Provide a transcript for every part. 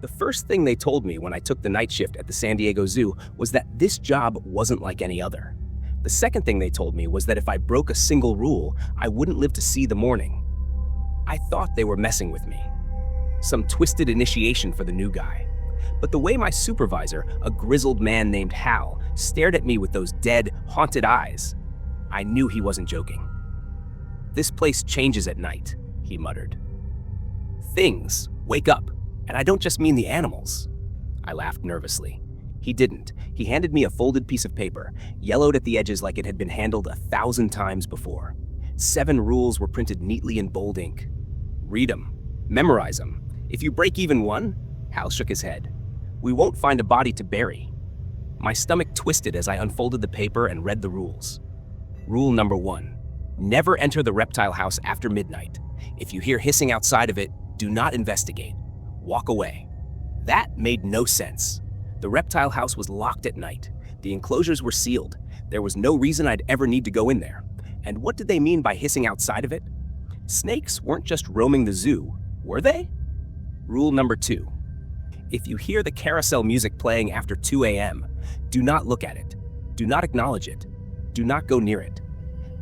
The first thing they told me when I took the night shift at the San Diego Zoo was that this job wasn't like any other. The second thing they told me was that if I broke a single rule, I wouldn't live to see the morning. I thought they were messing with me. Some twisted initiation for the new guy. But the way my supervisor, a grizzled man named Hal, stared at me with those dead, haunted eyes, I knew he wasn't joking. "This place changes at night," he muttered. "Things wake up, and I don't just mean the animals." I laughed nervously. He didn't. He handed me a folded piece of paper, yellowed at the edges like it had been handled 1,000 times before. 7 rules were printed neatly in bold ink. "Read 'em. Memorize 'em. If you break even one," Hal shook his head, "we won't find a body to bury." My stomach twisted as I unfolded the paper and read the rules. Rule number 1. Never enter the reptile house after midnight. If you hear hissing outside of it, do not investigate. Walk away. That made no sense. The reptile house was locked at night. The enclosures were sealed. There was no reason I'd ever need to go in there. And what did they mean by hissing outside of it? Snakes weren't just roaming the zoo, were they? Rule number 2. If you hear the carousel music playing after 2 a.m., do not look at it. Do not acknowledge it. Do not go near it.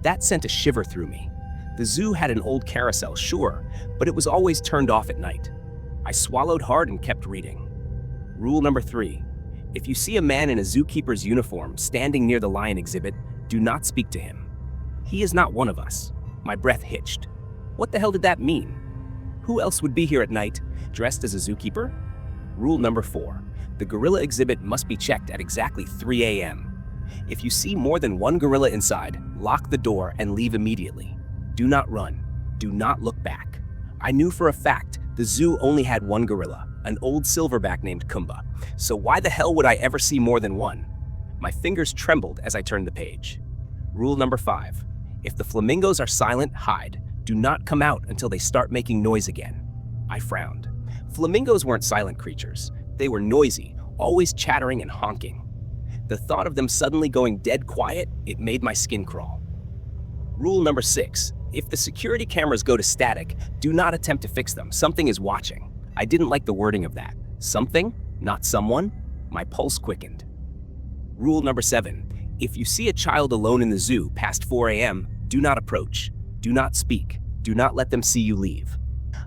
That sent a shiver through me. The zoo had an old carousel, sure, but it was always turned off at night. I swallowed hard and kept reading. Rule number 3. If you see a man in a zookeeper's uniform standing near the lion exhibit, do not speak to him. He is not one of us. My breath hitched. What the hell did that mean? Who else would be here at night, dressed as a zookeeper? Rule number 4. The gorilla exhibit must be checked at exactly 3 a.m. If you see more than one gorilla inside, lock the door and leave immediately. Do not run. Do not look back. I knew for a fact the zoo only had one gorilla, an old silverback named Kumba. So why the hell would I ever see more than one? My fingers trembled as I turned the page. Rule number 5. If the flamingos are silent, hide. Do not come out until they start making noise again. I frowned. Flamingos weren't silent creatures. They were noisy, always chattering and honking. The thought of them suddenly going dead quiet, it made my skin crawl. Rule number 6. If the security cameras go to static, do not attempt to fix them. Something is watching. I didn't like the wording of that. Something, not someone. My pulse quickened. Rule number 7. If you see a child alone in the zoo past 4 a.m., do not approach. Do not speak. Do not let them see you leave.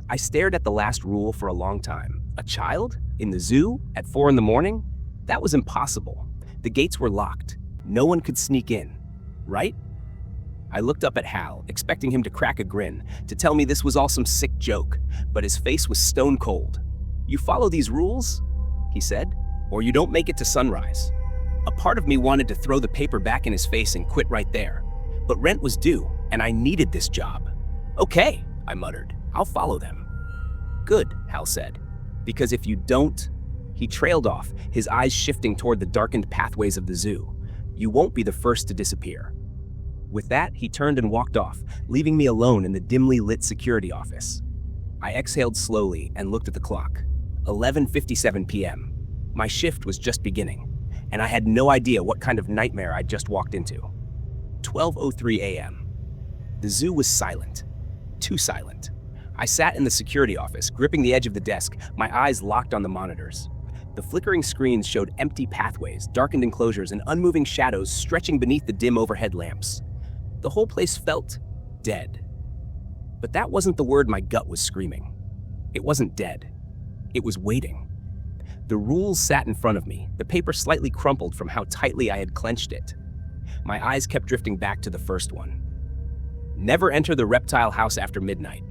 I stared at the last rule for a long time. A child? In the zoo? At 4 in the morning? That was impossible. The gates were locked. No one could sneak in. Right? I looked up at Hal, expecting him to crack a grin, to tell me this was all some sick joke, but his face was stone cold. "You follow these rules?" he said, "or you don't make it to sunrise." A part of me wanted to throw the paper back in his face and quit right there. But rent was due, and I needed this job. "Okay," I muttered, "I'll follow them." "Good," Hal said, "because if you don't..." He trailed off, his eyes shifting toward the darkened pathways of the zoo. "You won't be the first to disappear." With that, he turned and walked off, leaving me alone in the dimly lit security office. I exhaled slowly and looked at the clock. 11:57 p.m. My shift was just beginning, and I had no idea what kind of nightmare I'd just walked into. 12:03 a.m. The zoo was silent. Too silent. I sat in the security office, gripping the edge of the desk, my eyes locked on the monitors. The flickering screens showed empty pathways, darkened enclosures, and unmoving shadows stretching beneath the dim overhead lamps. The whole place felt dead. But that wasn't the word my gut was screaming. It wasn't dead. It was waiting. The rules sat in front of me, the paper slightly crumpled from how tightly I had clenched it. My eyes kept drifting back to the first one. Never enter the reptile house after midnight.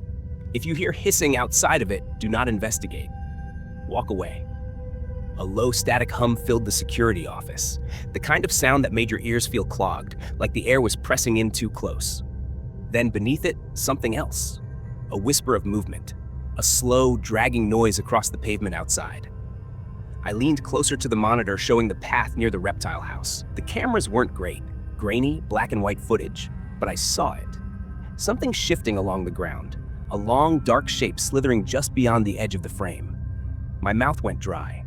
If you hear hissing outside of it, do not investigate. Walk away. A low static hum filled the security office, the kind of sound that made your ears feel clogged, like the air was pressing in too close. Then beneath it, something else. A whisper of movement, a slow, dragging noise across the pavement outside. I leaned closer to the monitor showing the path near the reptile house. The cameras weren't great, grainy, black and white footage, but I saw it. Something shifting along the ground, a long, dark shape slithering just beyond the edge of the frame. My mouth went dry.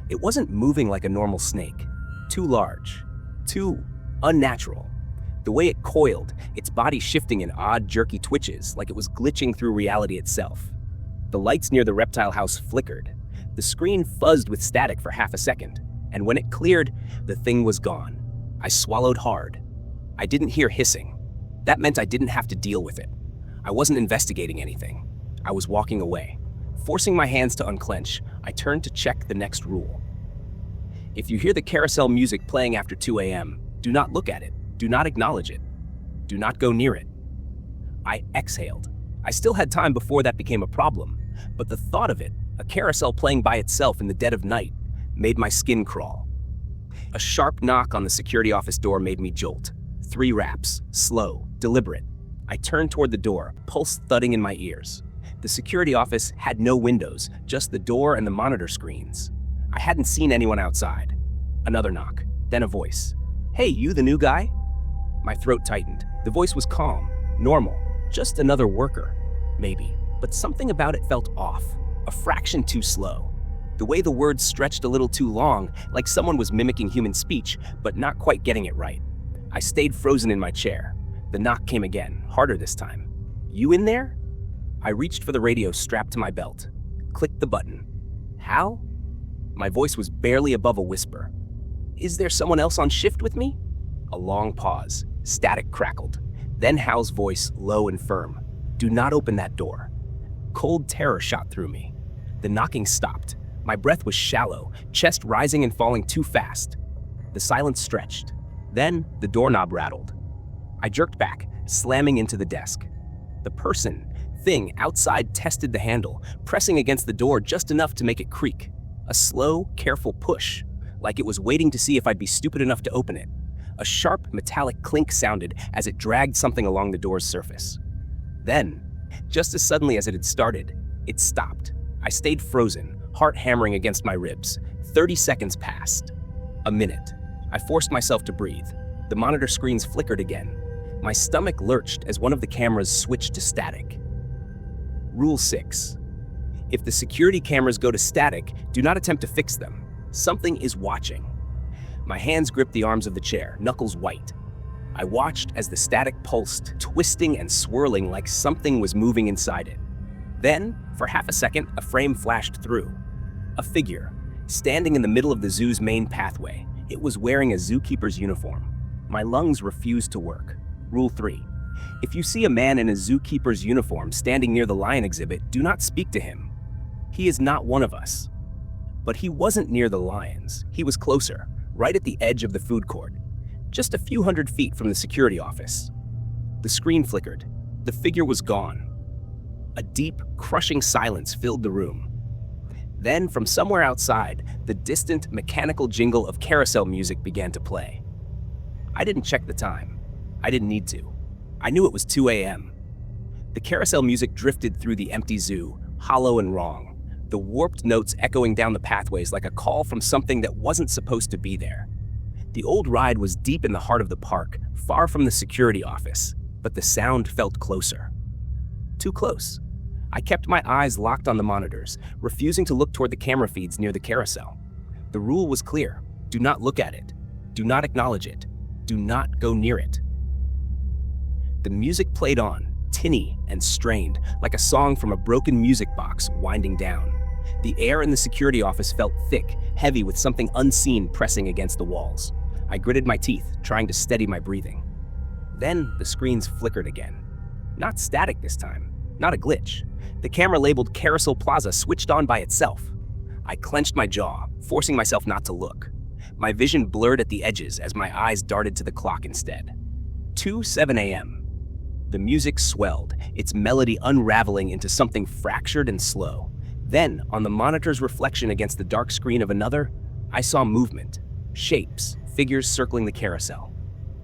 It wasn't moving like a normal snake. Too large. Too unnatural. The way it coiled, its body shifting in odd, jerky twitches, like it was glitching through reality itself. The lights near the reptile house flickered. The screen fuzzed with static for half a second, and when it cleared, the thing was gone. I swallowed hard. I didn't hear hissing. That meant I didn't have to deal with it. I wasn't investigating anything. I was walking away. Forcing my hands to unclench, I turned to check the next rule. If you hear the carousel music playing after 2 a.m., do not look at it. Do not acknowledge it. Do not go near it. I exhaled. I still had time before that became a problem, but the thought of it, a carousel playing by itself in the dead of night, made my skin crawl. A sharp knock on the security office door made me jolt. 3 raps, slow, deliberate. I turned toward the door, pulse thudding in my ears. The security office had no windows, just the door and the monitor screens. I hadn't seen anyone outside. Another knock, then a voice. "Hey, you the new guy?" My throat tightened. The voice was calm, normal, just another worker, maybe. But something about it felt off, a fraction too slow. The way the words stretched a little too long, like someone was mimicking human speech, but not quite getting it right. I stayed frozen in my chair. The knock came again, harder this time. "You in there?" I reached for the radio strapped to my belt. Clicked the button. "Hal?" My voice was barely above a whisper. "Is there someone else on shift with me?" A long pause. Static crackled. Then Hal's voice, low and firm. "Do not open that door." Cold terror shot through me. The knocking stopped. My breath was shallow, chest rising and falling too fast. The silence stretched. Then the doorknob rattled. I jerked back, slamming into the desk. The thing outside tested the handle, pressing against the door just enough to make it creak. A slow, careful push, like it was waiting to see if I'd be stupid enough to open it. A sharp, metallic clink sounded as it dragged something along the door's surface. Then, just as suddenly as it had started, it stopped. I stayed frozen, heart hammering against my ribs. 30 seconds passed. A minute. I forced myself to breathe. The monitor screens flickered again. My stomach lurched as one of the cameras switched to static. Rule 6. If the security cameras go to static, do not attempt to fix them. Something is watching. My hands gripped the arms of the chair, knuckles white. I watched as the static pulsed, twisting and swirling like something was moving inside it. Then, for half a second, a frame flashed through. A figure, standing in the middle of the zoo's main pathway. It was wearing a zookeeper's uniform. My lungs refused to work. Rule 3. If you see a man in a zookeeper's uniform standing near the lion exhibit, do not speak to him. He is not one of us. But he wasn't near the lions. He was closer, right at the edge of the food court, just a few hundred feet from the security office. The screen flickered. The figure was gone. A deep, crushing silence filled the room. Then, from somewhere outside, the distant, mechanical jingle of carousel music began to play. I didn't check the time. I didn't need to. I knew it was 2 a.m. The carousel music drifted through the empty zoo, hollow and wrong, the warped notes echoing down the pathways like a call from something that wasn't supposed to be there. The old ride was deep in the heart of the park, far from the security office, but the sound felt closer. Too close. I kept my eyes locked on the monitors, refusing to look toward the camera feeds near the carousel. The rule was clear. Do not look at it. Do not acknowledge it. Do not go near it. The music played on, tinny and strained, like a song from a broken music box winding down. The air in the security office felt thick, heavy with something unseen pressing against the walls. I gritted my teeth, trying to steady my breathing. Then the screens flickered again. Not static this time, not a glitch. The camera labeled Carousel Plaza switched on by itself. I clenched my jaw, forcing myself not to look. My vision blurred at the edges as my eyes darted to the clock instead. 2:07 a.m. The music swelled, its melody unraveling into something fractured and slow. Then, on the monitor's reflection against the dark screen of another, I saw movement, shapes, figures circling the carousel.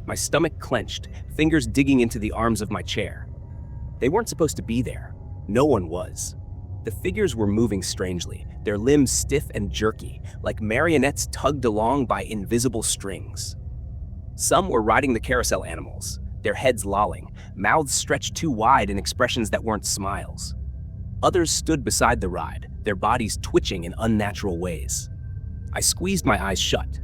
My stomach clenched, fingers digging into the arms of my chair. They weren't supposed to be there. No one was. The figures were moving strangely, their limbs stiff and jerky, like marionettes tugged along by invisible strings. Some were riding the carousel animals, their heads lolling, mouths stretched too wide in expressions that weren't smiles. Others stood beside the ride, their bodies twitching in unnatural ways. I squeezed my eyes shut.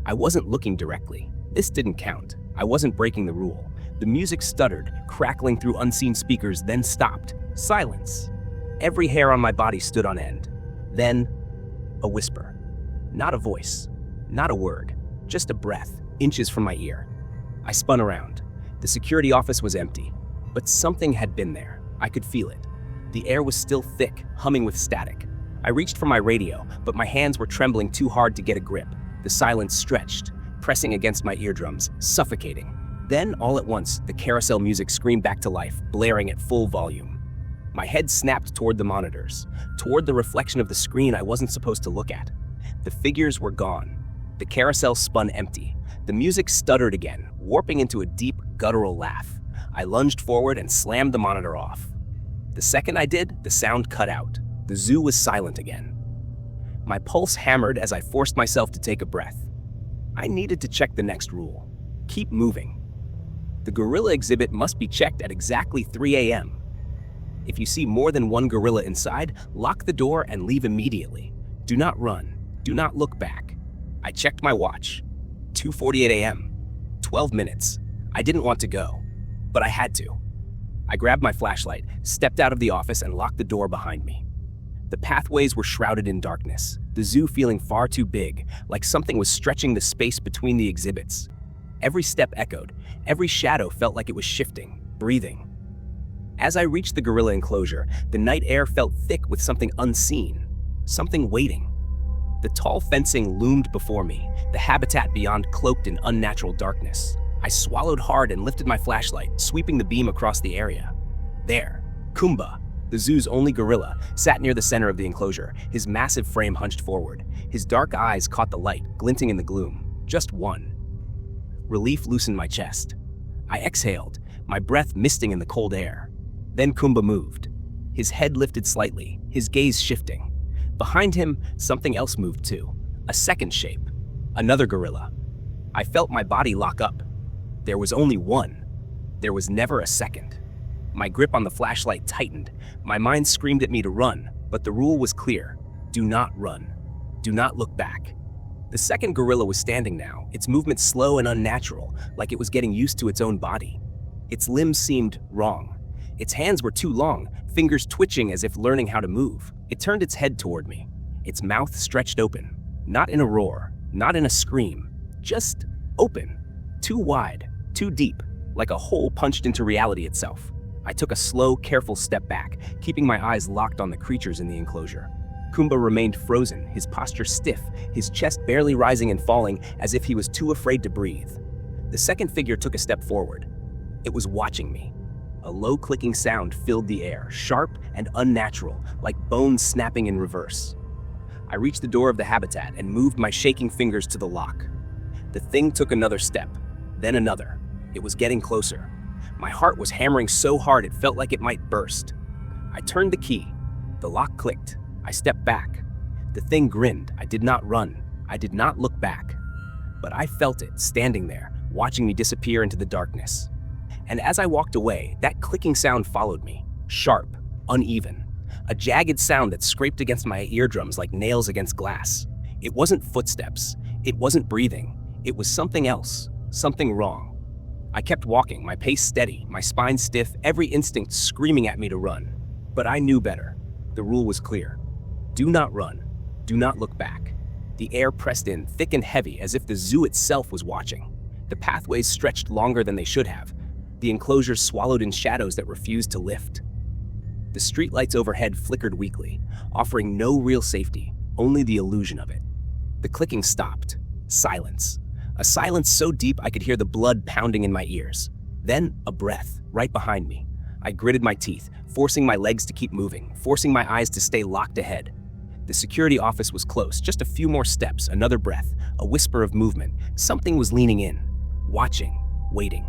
I wasn't looking directly. This didn't count. I wasn't breaking the rule. The music stuttered, crackling through unseen speakers, then stopped. Silence. Every hair on my body stood on end. Then, A whisper. Not a voice. Not a word. Just a breath, inches from my ear. I spun around. The security office was empty, but something had been there. I could feel it. The air was still thick, humming with static. I reached for my radio, but my hands were trembling too hard to get a grip. The silence stretched, pressing against my eardrums, suffocating. Then, all at once, the carousel music screamed back to life, blaring at full volume. My head snapped toward the monitors, toward the reflection of the screen I wasn't supposed to look at. The figures were gone. The carousel spun empty. The music stuttered again, warping into a deep, guttural laugh. I lunged forward and slammed the monitor off. The second I did, the sound cut out. The zoo was silent again. My pulse hammered as I forced myself to take a breath. I needed to check the next rule. Keep moving. The gorilla exhibit must be checked at exactly 3 a.m. If you see more than one gorilla inside, lock the door and leave immediately. Do not run. Do not look back. I checked my watch. 2:48 a.m. 12 minutes. I didn't want to go, but I had to. I grabbed my flashlight, stepped out of the office, and locked the door behind me. The pathways were shrouded in darkness, the zoo feeling far too big, like something was stretching the space between the exhibits. Every step echoed, every shadow felt like it was shifting, breathing. As I reached the gorilla enclosure, the night air felt thick with something unseen, something waiting. The tall fencing loomed before me, the habitat beyond cloaked in unnatural darkness. I swallowed hard and lifted my flashlight, sweeping the beam across the area. There, Kumba, the zoo's only gorilla, sat near the center of the enclosure, his massive frame hunched forward. His dark eyes caught the light, glinting in the gloom. Just one. Relief loosened my chest. I exhaled, my breath misting in the cold air. Then Kumba moved. His head lifted slightly, his gaze shifting. Behind him, something else moved too. A second shape. Another gorilla. I felt my body lock up. There was only one. There was never a second. My grip on the flashlight tightened. My mind screamed at me to run, but the rule was clear. Do not run. Do not look back. The second gorilla was standing now, its movement slow and unnatural, like it was getting used to its own body. Its limbs seemed wrong. Its hands were too long, fingers twitching as if learning how to move. It turned its head toward me, its mouth stretched open. Not in a roar, not in a scream, just open. Too wide, too deep, like a hole punched into reality itself. I took a slow, careful step back, keeping my eyes locked on the creatures in the enclosure. Kumba remained frozen, his posture stiff, his chest barely rising and falling as if he was too afraid to breathe. The second figure took a step forward. It was watching me. A low clicking sound filled the air, sharp and unnatural, like bones snapping in reverse. I reached the door of the habitat and moved my shaking fingers to the lock. The thing took another step, then another. It was getting closer. My heart was hammering so hard it felt like it might burst. I turned the key. The lock clicked. I stepped back. The thing grinned. I did not run. I did not look back. But I felt it, standing there, watching me disappear into the darkness. And as I walked away, that clicking sound followed me. Sharp, uneven. A jagged sound that scraped against my eardrums like nails against glass. It wasn't footsteps. It wasn't breathing. It was something else. Something wrong. I kept walking, my pace steady, my spine stiff, every instinct screaming at me to run. But I knew better. The rule was clear. Do not run. Do not look back. The air pressed in, thick and heavy, as if the zoo itself was watching. The pathways stretched longer than they should have. The enclosures swallowed in shadows that refused to lift. The streetlights overhead flickered weakly, offering no real safety, only the illusion of it. The clicking stopped. Silence. A silence so deep I could hear the blood pounding in my ears. Then, a breath, right behind me. I gritted my teeth, forcing my legs to keep moving, forcing my eyes to stay locked ahead. The security office was close, just a few more steps, another breath, a whisper of movement. Something was leaning in, watching, waiting.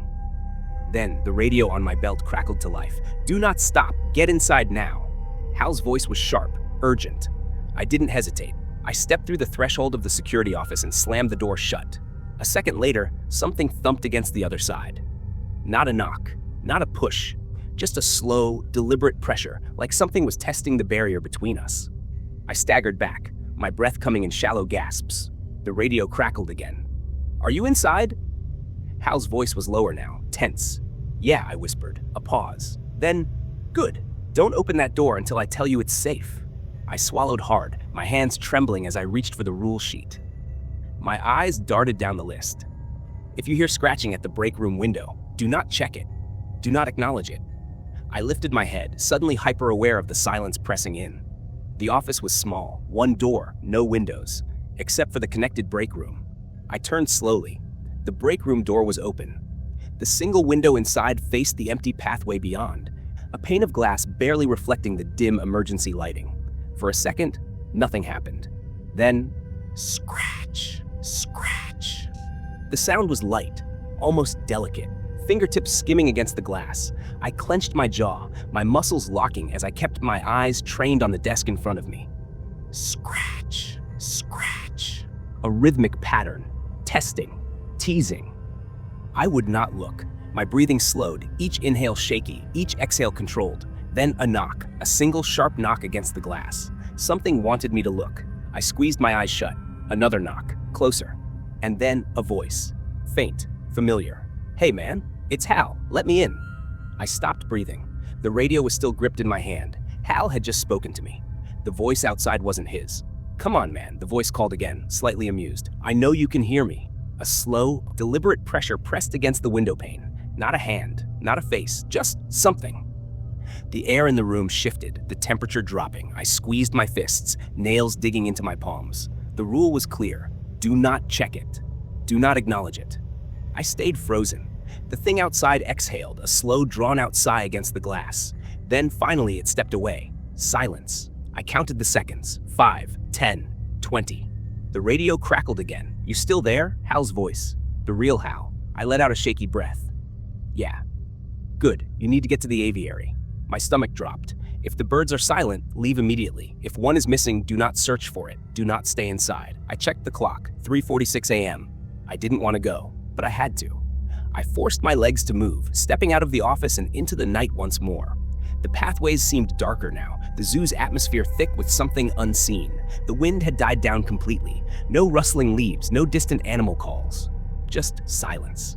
Then, the radio on my belt crackled to life. Do not stop, get inside now. Hal's voice was sharp, urgent. I didn't hesitate. I stepped through the threshold of the security office and slammed the door shut. A second later, something thumped against the other side. Not a knock, not a push, just a slow, deliberate pressure, like something was testing the barrier between us. I staggered back, my breath coming in shallow gasps. The radio crackled again. Are you inside? Hal's voice was lower now, tense. Yeah, I whispered, a pause. Then, good. Don't open that door until I tell you it's safe. I swallowed hard, my hands trembling as I reached for the rule sheet. My eyes darted down the list. If you hear scratching at the break room window, do not check it. Do not acknowledge it. I lifted my head, suddenly hyper-aware of the silence pressing in. The office was small, one door, no windows, except for the connected break room. I turned slowly. The break room door was open. The single window inside faced the empty pathway beyond, a pane of glass barely reflecting the dim emergency lighting. For a second, nothing happened. Then, scratch, scratch. The sound was light, almost delicate, fingertips skimming against the glass. I clenched my jaw, my muscles locking as I kept my eyes trained on the desk in front of me. Scratch, scratch. A rhythmic pattern, testing, teasing. I would not look. My breathing slowed, each inhale shaky, each exhale controlled. Then a knock, a single sharp knock against the glass. Something wanted me to look. I squeezed my eyes shut. Another knock, closer. And then a voice. Faint, familiar. "Hey man, it's Hal, let me in." I stopped breathing. The radio was still gripped in my hand. Hal had just spoken to me. The voice outside wasn't his. "Come on, man," the voice called again, slightly amused. "I know you can hear me." A slow, deliberate pressure pressed against the window pane. Not a hand, not a face, just something. The air in the room shifted, the temperature dropping. I squeezed my fists, nails digging into my palms. The rule was clear. Do not check it. Do not acknowledge it. I stayed frozen. The thing outside exhaled, a slow, drawn-out sigh against the glass. Then finally it stepped away. Silence. I counted the seconds. 5, 10, 20. The radio crackled again. "You still there?" Hal's voice. The real Hal. I let out a shaky breath. "Yeah." "Good. You need to get to the aviary." My stomach dropped. If the birds are silent, leave immediately. If one is missing, do not search for it. Do not stay inside. I checked the clock. 3:46 a.m. I didn't want to go, but I had to. I forced my legs to move, stepping out of the office and into the night once more. The pathways seemed darker now, the zoo's atmosphere thick with something unseen. The wind had died down completely. No rustling leaves, no distant animal calls. Just silence.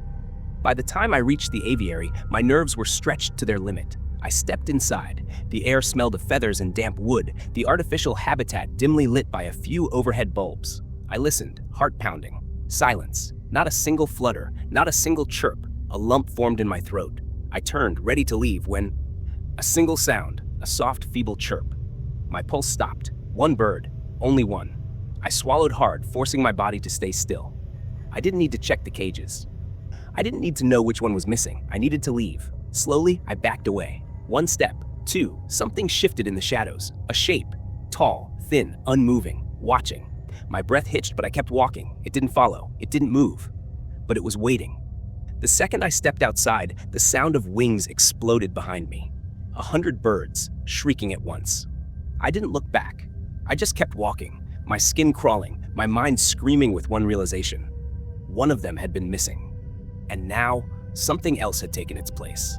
By the time I reached the aviary, my nerves were stretched to their limit. I stepped inside. The air smelled of feathers and damp wood, the artificial habitat dimly lit by a few overhead bulbs. I listened, heart pounding. Silence. Not a single flutter, not a single chirp. A lump formed in my throat. I turned, ready to leave, when a single sound, a soft, feeble chirp. My pulse stopped. One bird, only one. I swallowed hard, forcing my body to stay still. I didn't need to check the cages. I didn't need to know which one was missing. I needed to leave. Slowly, I backed away. One step, two, something shifted in the shadows. A shape, tall, thin, unmoving, watching. My breath hitched, but I kept walking. It didn't follow. It didn't move. But it was waiting. The second I stepped outside, the sound of wings exploded behind me. 100 birds, shrieking at once. I didn't look back. I just kept walking, my skin crawling, my mind screaming with one realization. One of them had been missing. And now, something else had taken its place.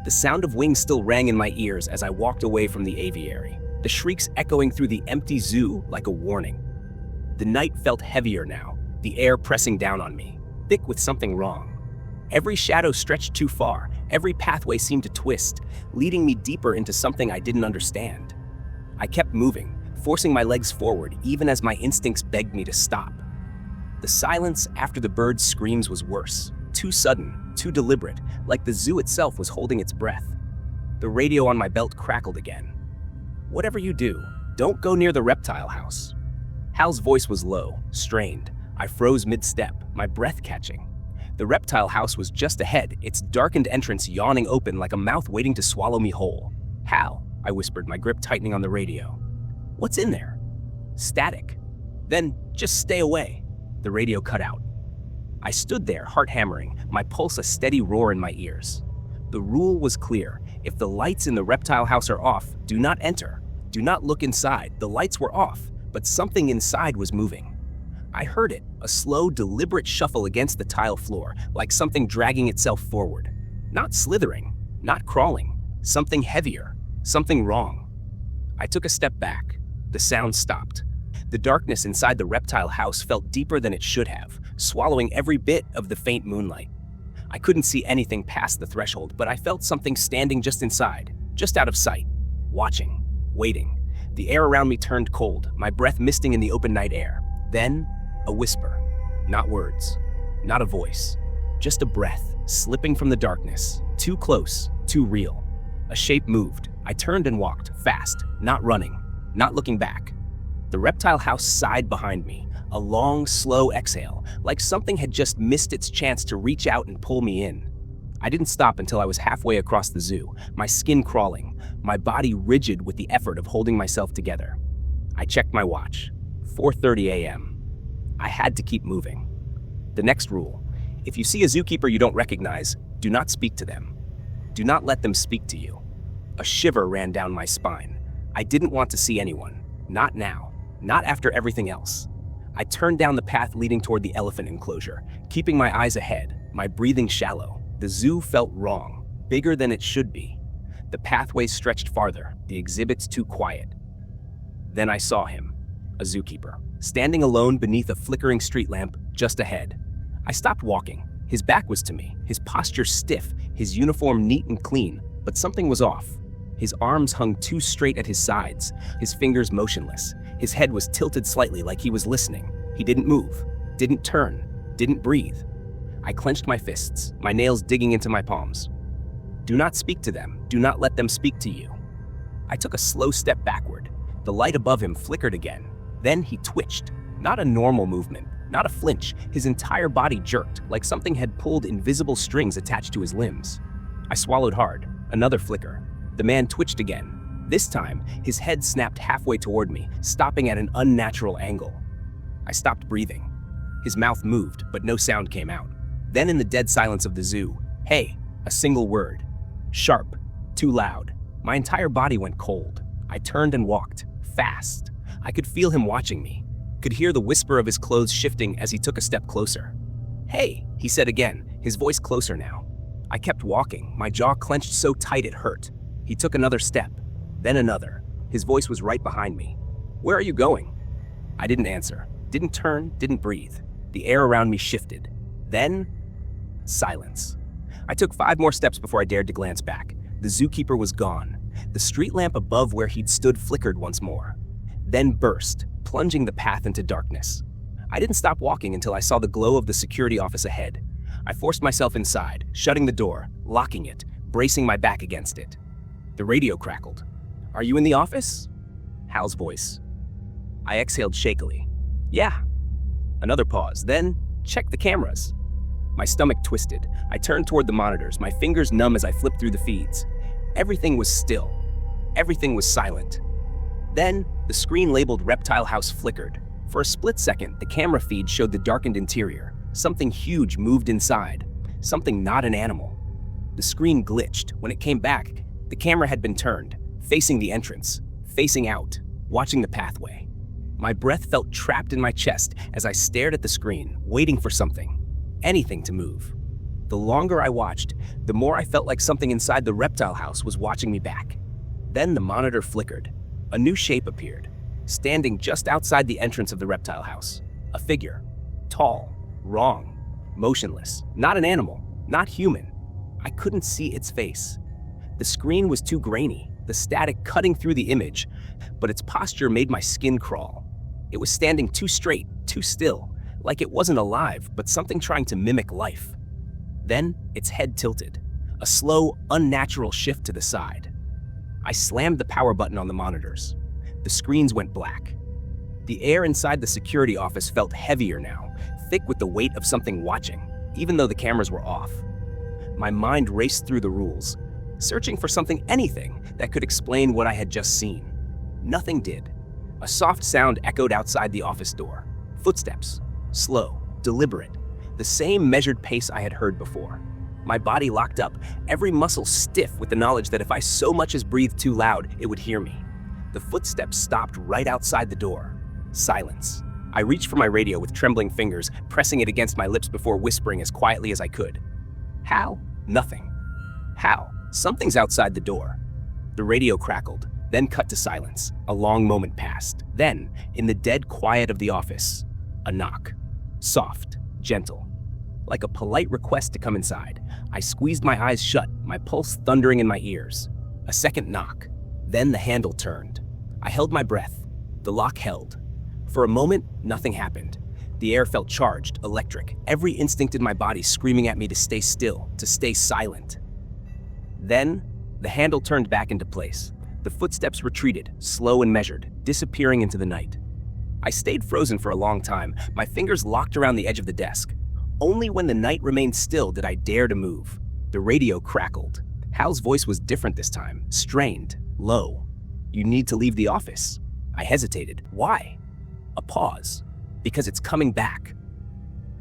The sound of wings still rang in my ears as I walked away from the aviary, the shrieks echoing through the empty zoo like a warning. The night felt heavier now, the air pressing down on me, thick with something wrong. Every shadow stretched too far, every pathway seemed to twist, leading me deeper into something I didn't understand. I kept moving, forcing my legs forward even as my instincts begged me to stop. The silence after the birds' screams was worse, too sudden, too deliberate, like the zoo itself was holding its breath. The radio on my belt crackled again. "Whatever you do, don't go near the reptile house." Hal's voice was low, strained. I froze mid-step, my breath catching. The reptile house was just ahead, its darkened entrance yawning open like a mouth waiting to swallow me whole. "Hal," I whispered, my grip tightening on the radio. "What's in there?" "Static." "Then just stay away." The radio cut out. I stood there, heart hammering, my pulse a steady roar in my ears. The rule was clear. If the lights in the reptile house are off, do not enter. Do not look inside. The lights were off, but something inside was moving. I heard it, a slow, deliberate shuffle against the tile floor, like something dragging itself forward. Not slithering, not crawling, something heavier, something wrong. I took a step back. The sound stopped. The darkness inside the reptile house felt deeper than it should have, swallowing every bit of the faint moonlight. I couldn't see anything past the threshold, but I felt something standing just inside, just out of sight, watching, waiting. The air around me turned cold, my breath misting in the open night air. Then, a whisper. Not words, not a voice, just a breath, slipping from the darkness. Too close, too real. A shape moved. I turned and walked, fast, not running, not looking back. The reptile house sighed behind me, a long, slow exhale, like something had just missed its chance to reach out and pull me in. I didn't stop until I was halfway across the zoo, my skin crawling, my body rigid with the effort of holding myself together. I checked my watch. 4:30 a.m. I had to keep moving. The next rule: if you see a zookeeper you don't recognize, do not speak to them. Do not let them speak to you. A shiver ran down my spine. I didn't want to see anyone. Not now. Not after everything else. I turned down the path leading toward the elephant enclosure, keeping my eyes ahead, my breathing shallow. The zoo felt wrong, bigger than it should be. The pathway stretched farther, the exhibits too quiet. Then I saw him, a zookeeper, standing alone beneath a flickering street lamp just ahead. I stopped walking. His back was to me, his posture stiff, his uniform neat and clean, but something was off. His arms hung too straight at his sides, his fingers motionless. His head was tilted slightly like he was listening. He didn't move, didn't turn, didn't breathe. I clenched my fists, my nails digging into my palms. Do not speak to them. Do not let them speak to you. I took a slow step backward. The light above him flickered again. Then he twitched. Not a normal movement, not a flinch. His entire body jerked, like something had pulled invisible strings attached to his limbs. I swallowed hard. Another flicker. The man twitched again. This time, his head snapped halfway toward me, stopping at an unnatural angle. I stopped breathing. His mouth moved, but no sound came out. Then in the dead silence of the zoo, "Hey," a single word. Sharp, too loud. My entire body went cold. I turned and walked, fast. I could feel him watching me, could hear the whisper of his clothes shifting as he took a step closer. "Hey," he said again, his voice closer now. I kept walking, my jaw clenched so tight it hurt. He took another step, then another. His voice was right behind me. "Where are you going?" I didn't answer, didn't turn, didn't breathe. The air around me shifted. Then, silence. I took 5 more steps before I dared to glance back. The zookeeper was gone. The street lamp above where he'd stood flickered once more, then burst, plunging the path into darkness. I didn't stop walking until I saw the glow of the security office ahead. I forced myself inside, shutting the door, locking it, bracing my back against it. The radio crackled. "Are you in the office?" Hal's voice. I exhaled shakily. "Yeah." Another pause, then, "Check the cameras." My stomach twisted. I turned toward the monitors, my fingers numb as I flipped through the feeds. Everything was still. Everything was silent. Then, the screen labeled Reptile House flickered. For a split second, the camera feed showed the darkened interior. Something huge moved inside. Something not an animal. The screen glitched. When it came back, the camera had been turned, facing the entrance, facing out, watching the pathway. My breath felt trapped in my chest as I stared at the screen, waiting for something. Anything to move. The longer I watched, the more I felt like something inside the reptile house was watching me back. Then the monitor flickered. A new shape appeared, standing just outside the entrance of the reptile house. A figure. Tall, wrong, motionless. Not an animal, not human. I couldn't see its face. The screen was too grainy, the static cutting through the image, but its posture made my skin crawl. It was standing too straight, too still, like it wasn't alive, but something trying to mimic life. Then, its head tilted, a slow, unnatural shift to the side. I slammed the power button on the monitors. The screens went black. The air inside the security office felt heavier now, thick with the weight of something watching, even though the cameras were off. My mind raced through the rules, searching for anything that could explain what I had just seen. Nothing did. A soft sound echoed outside the office door. Footsteps. Slow, deliberate, the same measured pace I had heard before. My body locked up, every muscle stiff with the knowledge that if I so much as breathed too loud, it would hear me. The footsteps stopped right outside the door. Silence. I reached for my radio with trembling fingers, pressing it against my lips before whispering as quietly as I could. "Hal?" Nothing. "Hal, something's outside the door." The radio crackled, then cut to silence. A long moment passed. Then, in the dead quiet of the office, a knock. Soft, gentle, like a polite request to come inside. I squeezed my eyes shut, my pulse thundering in my ears. A second knock. Then the handle turned. I held my breath. The lock held. For a moment, nothing happened. The air felt charged, electric, every instinct in my body screaming at me to stay still, to stay silent. Then, the handle turned back into place. The footsteps retreated, slow and measured, disappearing into the night. I stayed frozen for a long time, my fingers locked around the edge of the desk. Only when the night remained still did I dare to move. The radio crackled. Hal's voice was different this time, strained, low. "You need to leave the office." I hesitated. Why? A pause. Because it's coming back.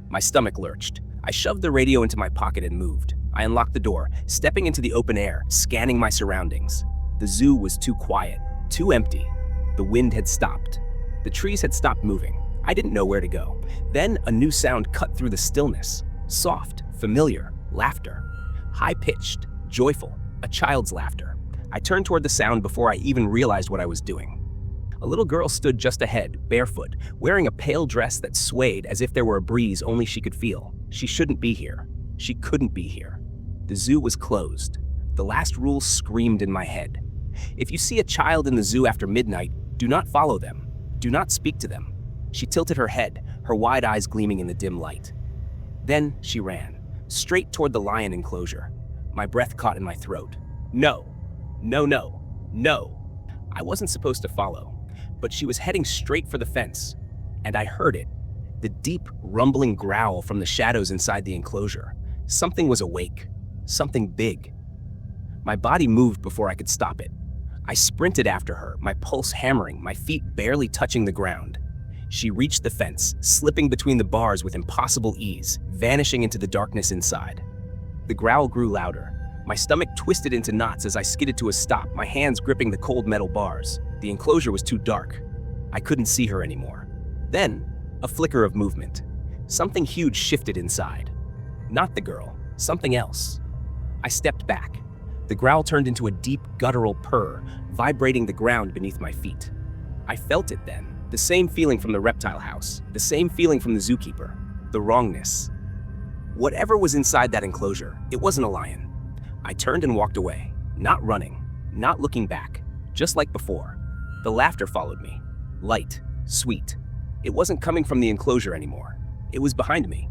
My stomach lurched. I shoved the radio into my pocket and moved. I unlocked the door, stepping into the open air, scanning my surroundings. The zoo was too quiet, too empty. The wind had stopped. The trees had stopped moving. I didn't know where to go. Then a new sound cut through the stillness. Soft, familiar, laughter. High-pitched, joyful, a child's laughter. I turned toward the sound before I even realized what I was doing. A little girl stood just ahead, barefoot, wearing a pale dress that swayed as if there were a breeze only she could feel. She shouldn't be here. She couldn't be here. The zoo was closed. The last rule screamed in my head. If you see a child in the zoo after midnight, do not follow them. Do not speak to them. She tilted her head, her wide eyes gleaming in the dim light. Then she ran, straight toward the lion enclosure. My breath caught in my throat. No, no, no, no. I wasn't supposed to follow, but she was heading straight for the fence, and I heard it. The deep, rumbling growl from the shadows inside the enclosure. Something was awake. Something big. My body moved before I could stop it. I sprinted after her, my pulse hammering, my feet barely touching the ground. She reached the fence, slipping between the bars with impossible ease, vanishing into the darkness inside. The growl grew louder. My stomach twisted into knots as I skidded to a stop, my hands gripping the cold metal bars. The enclosure was too dark. I couldn't see her anymore. Then, a flicker of movement. Something huge shifted inside. Not the girl, something else. I stepped back. The growl turned into a deep, guttural purr, vibrating the ground beneath my feet. I felt it then, the same feeling from the reptile house, the same feeling from the zookeeper, the wrongness. Whatever was inside that enclosure, it wasn't a lion. I turned and walked away, not running, not looking back, just like before. The laughter followed me, light, sweet. It wasn't coming from the enclosure anymore. It was behind me.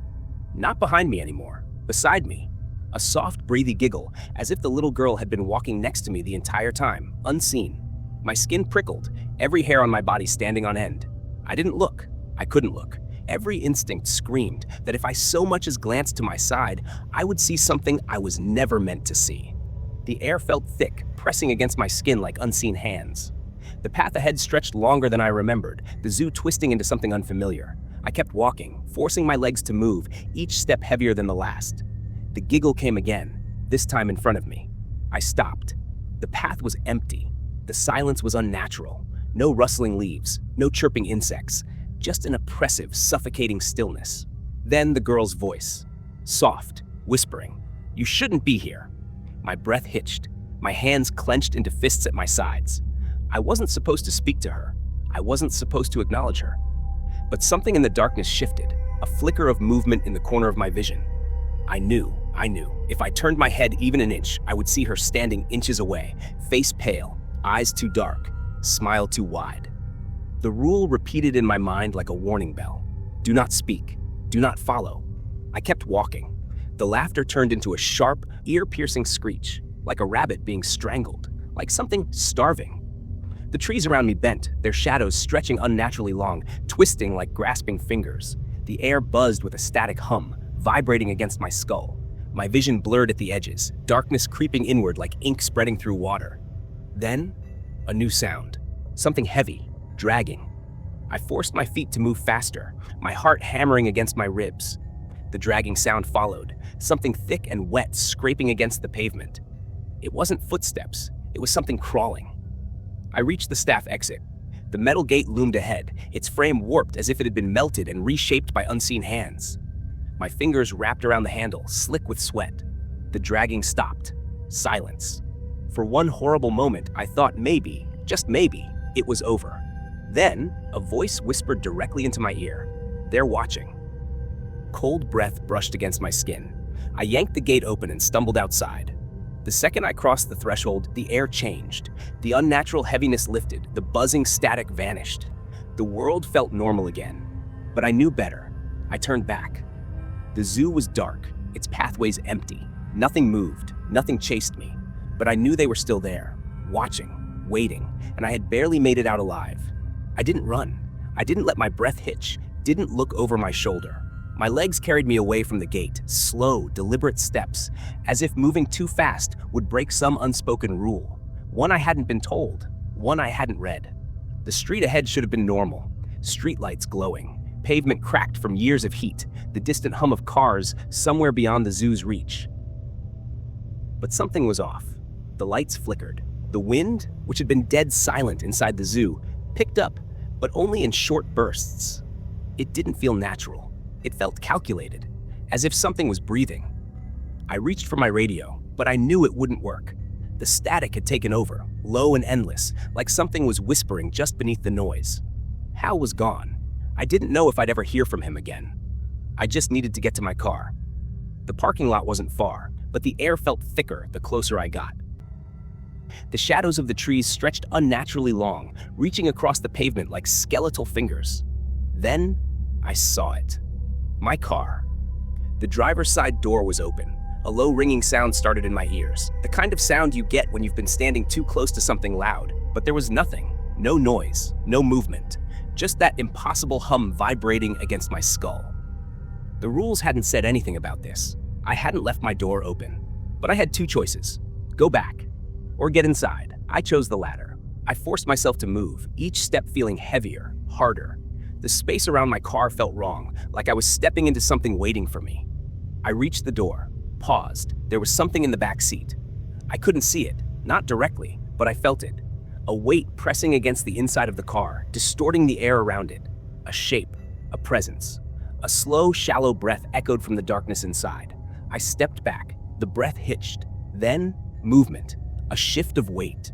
Not behind me anymore, beside me. A soft, breathy giggle, as if the little girl had been walking next to me the entire time, unseen. My skin prickled, every hair on my body standing on end. I didn't look. I couldn't look. Every instinct screamed that if I so much as glanced to my side, I would see something I was never meant to see. The air felt thick, pressing against my skin like unseen hands. The path ahead stretched longer than I remembered, the zoo twisting into something unfamiliar. I kept walking, forcing my legs to move, each step heavier than the last. The giggle came again, this time in front of me. I stopped. The path was empty. The silence was unnatural. No rustling leaves, no chirping insects, just an oppressive, suffocating stillness. Then the girl's voice, soft, whispering, "You shouldn't be here." My breath hitched. My hands clenched into fists at my sides. I wasn't supposed to speak to her. I wasn't supposed to acknowledge her. But something in the darkness shifted, a flicker of movement in the corner of my vision. I knew. If I turned my head even an inch, I would see her standing inches away, face pale, eyes too dark, smile too wide. The rule repeated in my mind like a warning bell. Do not speak. Do not follow. I kept walking. The laughter turned into a sharp, ear-piercing screech, like a rabbit being strangled, like something starving. The trees around me bent, their shadows stretching unnaturally long, twisting like grasping fingers. The air buzzed with a static hum, vibrating against my skull. My vision blurred at the edges, darkness creeping inward like ink spreading through water. Then, a new sound. Something heavy, dragging. I forced my feet to move faster, my heart hammering against my ribs. The dragging sound followed, something thick and wet scraping against the pavement. It wasn't footsteps, it was something crawling. I reached the staff exit. The metal gate loomed ahead, its frame warped as if it had been melted and reshaped by unseen hands. My fingers wrapped around the handle, slick with sweat. The dragging stopped. Silence. For one horrible moment, I thought maybe, just maybe, it was over. Then, a voice whispered directly into my ear. They're watching. Cold breath brushed against my skin. I yanked the gate open and stumbled outside. The second I crossed the threshold, the air changed. The unnatural heaviness lifted, the buzzing static vanished. The world felt normal again. But I knew better. I turned back. The zoo was dark, its pathways empty. Nothing moved, nothing chased me. But I knew they were still there, watching, waiting, and I had barely made it out alive. I didn't run. I didn't let my breath hitch, didn't look over my shoulder. My legs carried me away from the gate, slow, deliberate steps, as if moving too fast would break some unspoken rule. One I hadn't been told, one I hadn't read. The street ahead should have been normal. Streetlights glowing, pavement cracked from years of heat, the distant hum of cars somewhere beyond the zoo's reach. But something was off. The lights flickered. The wind, which had been dead silent inside the zoo, picked up, but only in short bursts. It didn't feel natural. It felt calculated, as if something was breathing. I reached for my radio, but I knew it wouldn't work. The static had taken over, low and endless, like something was whispering just beneath the noise. Hal was gone. I didn't know if I'd ever hear from him again. I just needed to get to my car. The parking lot wasn't far, but the air felt thicker the closer I got. The shadows of the trees stretched unnaturally long, reaching across the pavement like skeletal fingers. Then, I saw it. My car. The driver's side door was open. A low ringing sound started in my ears, the kind of sound you get when you've been standing too close to something loud. But there was nothing, no noise, no movement, just that impossible hum vibrating against my skull. The rules hadn't said anything about this. I hadn't left my door open. But I had two choices: go back or get inside. I chose the latter. I forced myself to move, each step feeling heavier, harder. The space around my car felt wrong, like I was stepping into something waiting for me. I reached the door, paused. There was something in the back seat. I couldn't see it, not directly, but I felt it. A weight pressing against the inside of the car, distorting the air around it. A shape, a presence. A slow, shallow breath echoed from the darkness inside. I stepped back. The breath hitched. Then, movement. A shift of weight.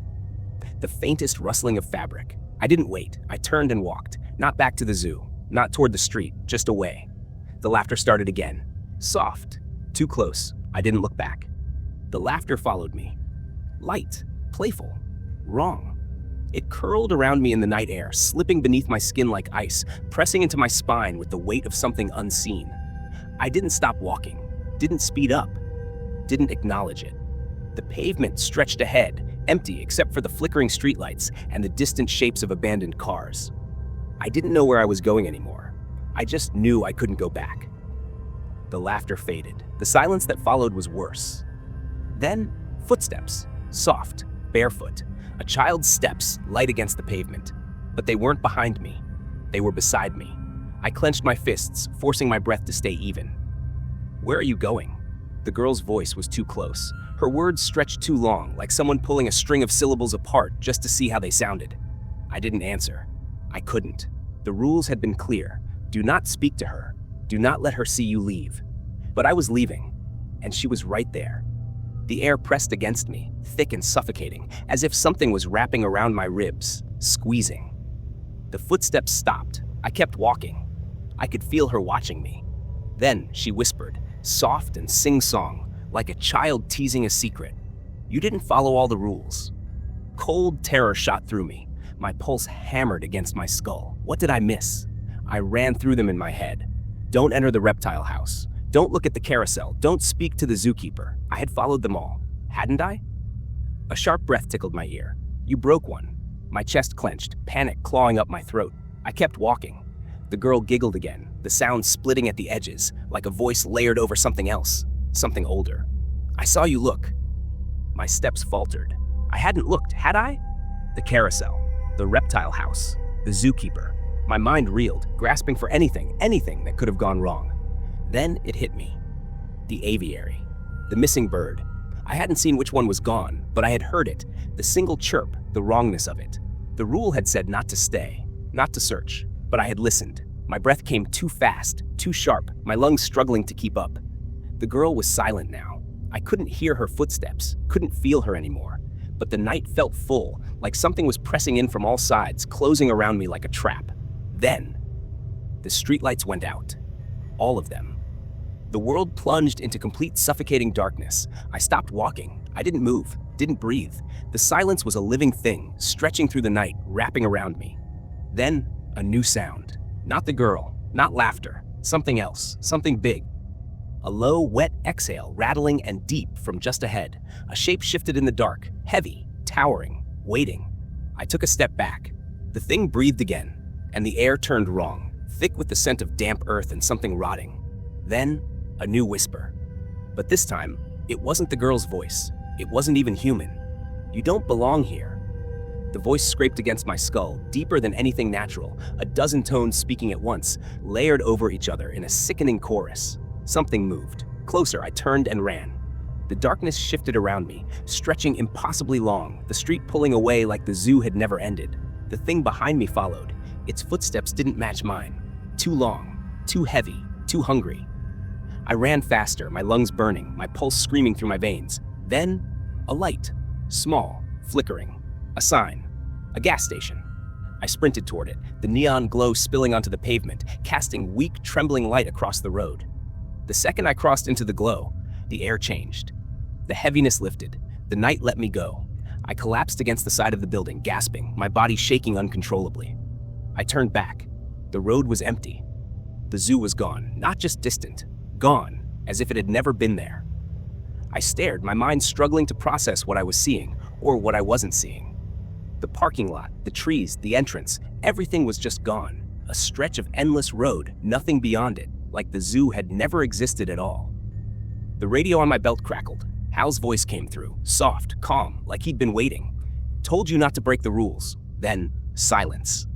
The faintest rustling of fabric. I didn't wait. I turned and walked. Not back to the zoo, not toward the street, just away. The laughter started again. Soft, too close. I didn't look back. The laughter followed me. Light, playful, wrong. It curled around me in the night air, slipping beneath my skin like ice, pressing into my spine with the weight of something unseen. I didn't stop walking, didn't speed up, didn't acknowledge it. The pavement stretched ahead, empty except for the flickering streetlights and the distant shapes of abandoned cars. I didn't know where I was going anymore. I just knew I couldn't go back. The laughter faded. The silence that followed was worse. Then, footsteps, soft, barefoot. A child's steps, light against the pavement. But they weren't behind me. They were beside me. I clenched my fists, forcing my breath to stay even. "Where are you going?" The girl's voice was too close. Her words stretched too long, like someone pulling a string of syllables apart just to see how they sounded. I didn't answer. I couldn't. The rules had been clear. Do not speak to her. Do not let her see you leave. But I was leaving, and she was right there. The air pressed against me, thick and suffocating, as if something was wrapping around my ribs, squeezing. The footsteps stopped. I kept walking. I could feel her watching me. Then she whispered, soft and sing-song, like a child teasing a secret. "You didn't follow all the rules." Cold terror shot through me. My pulse hammered against my skull. What did I miss? I ran through them in my head. Don't enter the reptile house. Don't look at the carousel. Don't speak to the zookeeper. I had followed them all. Hadn't I? A sharp breath tickled my ear. You broke one. My chest clenched, panic clawing up my throat. I kept walking. The girl giggled again, the sound splitting at the edges, like a voice layered over something else, something older. "I saw you look." My steps faltered. I hadn't looked, had I? The carousel. The reptile house, the zookeeper. My mind reeled, grasping for anything that could have gone wrong. Then it hit me. The aviary. The missing bird. I hadn't seen which one was gone, but I had heard it, the single chirp, the wrongness of it. The rule had said not to stay, not to search, but I had listened. My breath came too fast, too sharp, my lungs struggling to keep up. The girl was silent now. I couldn't hear her footsteps, couldn't feel her anymore. But the night felt full, like something was pressing in from all sides, closing around me like a trap. Then, the streetlights went out. All of them. The world plunged into complete suffocating darkness. I stopped walking. I didn't move, didn't breathe. The silence was a living thing, stretching through the night, wrapping around me. Then, a new sound. Not the girl, not laughter, something else, something big. A low, wet exhale, rattling and deep from just ahead. A shape shifted in the dark, heavy, towering, waiting. I took a step back. The thing breathed again, and the air turned wrong, thick with the scent of damp earth and something rotting. Then, a new whisper. But this time, it wasn't the girl's voice. It wasn't even human. "You don't belong here." The voice scraped against my skull, deeper than anything natural, a dozen tones speaking at once, layered over each other in a sickening chorus. Something moved. Closer, I turned and ran. The darkness shifted around me, stretching impossibly long, the street pulling away like the zoo had never ended. The thing behind me followed. Its footsteps didn't match mine. Too long, too heavy, too hungry. I ran faster, my lungs burning, my pulse screaming through my veins. Then, a light. Small, flickering. A sign. A gas station. I sprinted toward it, the neon glow spilling onto the pavement, casting weak, trembling light across the road. The second I crossed into the glow, the air changed. The heaviness lifted. The night let me go. I collapsed against the side of the building, gasping, my body shaking uncontrollably. I turned back. The road was empty. The zoo was gone, not just distant. Gone, as if it had never been there. I stared, my mind struggling to process what I was seeing, or what I wasn't seeing. The parking lot, the trees, the entrance, everything was just gone. A stretch of endless road, nothing beyond it, like the zoo had never existed at all. The radio on my belt crackled. Hal's voice came through, soft, calm, like he'd been waiting. "Told you not to break the rules." Then, silence.